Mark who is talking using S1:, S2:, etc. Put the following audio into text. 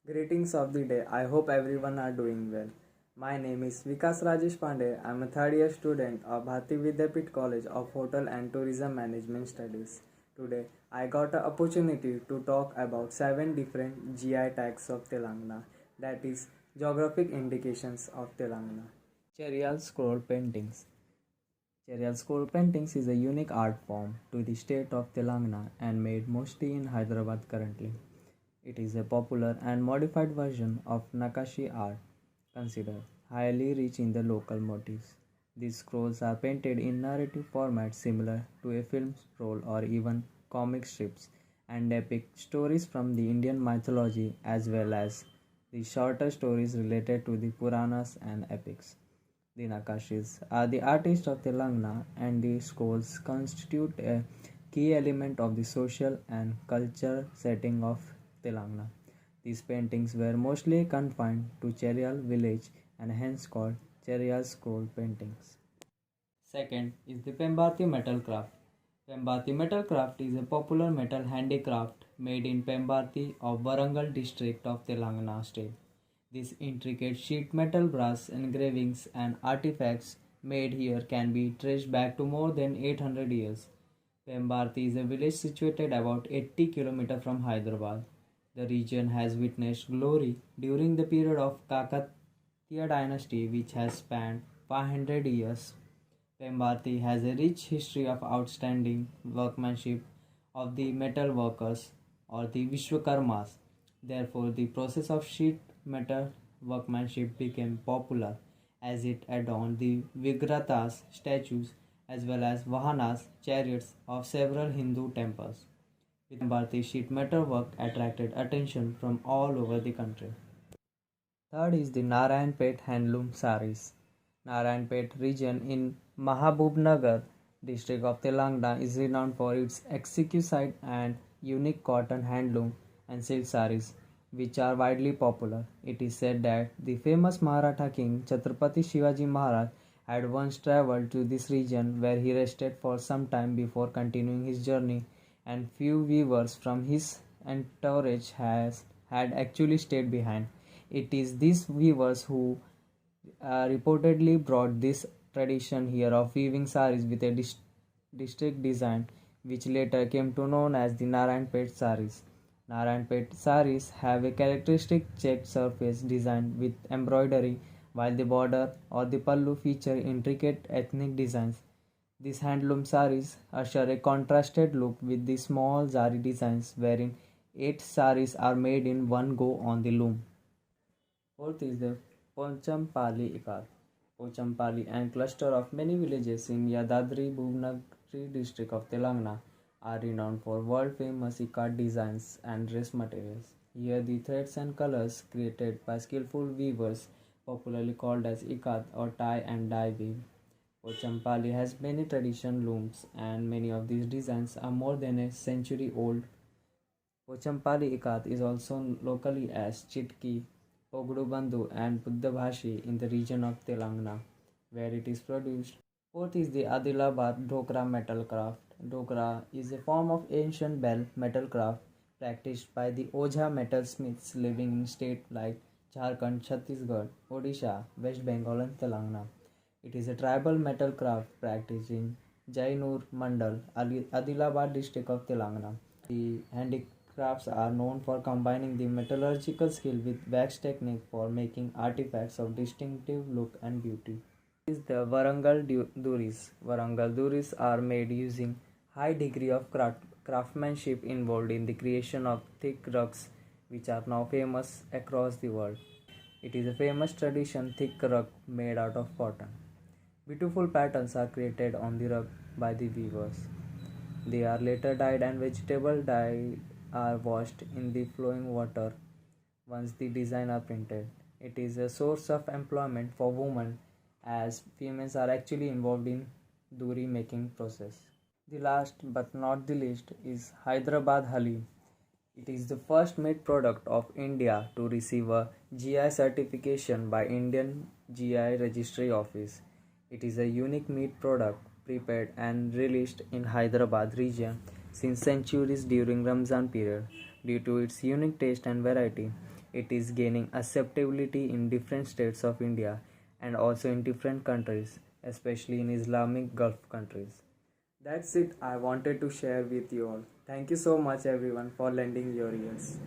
S1: Greetings of the day. I hope everyone are doing well. My name is Vikas Rajesh Pandey. I am a third year student of Bharati Vidyapit College of Hotel and Tourism Management Studies. Today, I got an opportunity to talk about 7 different GI tags of Telangana, that is, geographic indications of Telangana. Cherial scroll paintings. Cherial scroll paintings is a unique art form to the state of Telangana and made mostly in Hyderabad currently. It is a popular and modified version of Nakashi art, considered highly rich in the local motifs. These scrolls are painted in narrative format similar to a film scroll or even comic strips and depict stories from the Indian mythology as well as the shorter stories related to the Puranas and epics. The Nakashis are the artists of Telangana and the scrolls constitute a key element of the social and culture setting of Telangana. These paintings were mostly confined to Cherial village and hence called Cherial scroll paintings. Second is the Pembati metal craft. Pembati metal craft is a popular metal handicraft made in Pembati of Warangal district of Telangana state. These intricate sheet metal brass engravings and artifacts made here can be traced back to more than 800 years. Pembarti is a village situated about 80 km from Hyderabad. The region has witnessed glory during the period of Kakatiya dynasty which has spanned 500 years. Pembarti has a rich history of outstanding workmanship of the metal workers or the Vishwakarmas. Therefore, the process of sheet metal workmanship became popular as it adorned the Vigratas statues as well as Vahanas chariots of several Hindu temples. With Bharati sheet metal work attracted attention from all over the country. Third is the Narayanpet handloom saris. Narayanpet region in Mahabubnagar district of Telangana is renowned for its exquisite and unique cotton handloom and silk saris which are widely popular. It is said that the famous Maratha king Chhatrapati Shivaji Maharaj had once travelled to this region where he rested for some time before continuing his journey, and few weavers from his entourage had actually stayed behind. It is these weavers who reportedly brought this tradition here of weaving saris with a district design, which later came to known as the Narayanpet saris. Narayanpet saris have a characteristic checked surface design with embroidery, while the border or the pallu feature intricate ethnic designs. These handloom saris usher a contrasted look with the small zari designs wherein 8 saris are made in one go on the loom. Fourth is the Pochampali Ikat. Pochampali and cluster of many villages in Yadadri Bhuvnagari district of Telangana are renowned for world-famous ikat designs and dress materials. Here the threads and colors created by skillful weavers, popularly called as ikat or tie and dye weave. Pochampali has many traditional looms and many of these designs are more than a century old. Pochampali ikat is also locally as Chitki, Pogudubandhu and Buddhabhashi in the region of Telangana, where it is produced. Fourth is the Adilabad Dhokra metal craft. Dhokra is a form of ancient bell metal craft practiced by the Ojha metal smiths living in states like Jharkhand, Chhattisgarh, Odisha, West Bengal and Telangana. It is a tribal metal craft practiced in Jainur Mandal, Adilabad district of Telangana. The handicrafts are known for combining the metallurgical skill with wax technique for making artifacts of distinctive look and beauty. Is the Warangal Duris. Warangal Duris are made using high degree of craftsmanship involved in the creation of thick rugs which are now famous across the world. It is a famous tradition thick rug made out of cotton. Beautiful patterns are created on the rug by the weavers. They are later dyed and vegetable dye are washed in the flowing water once the design are printed. It is a source of employment for women as females are actually involved in duri making process. The last but not the least is Hyderabad Halim. It is the first meat product of India to receive a GI certification by Indian GI Registry Office. It is a unique meat product prepared and released in Hyderabad region since centuries during Ramzan period. Due to its unique taste and variety, it is gaining acceptability in different states of India and also in different countries, especially in Islamic Gulf countries. That's it I wanted to share with you all. Thank you so much everyone for lending your ears.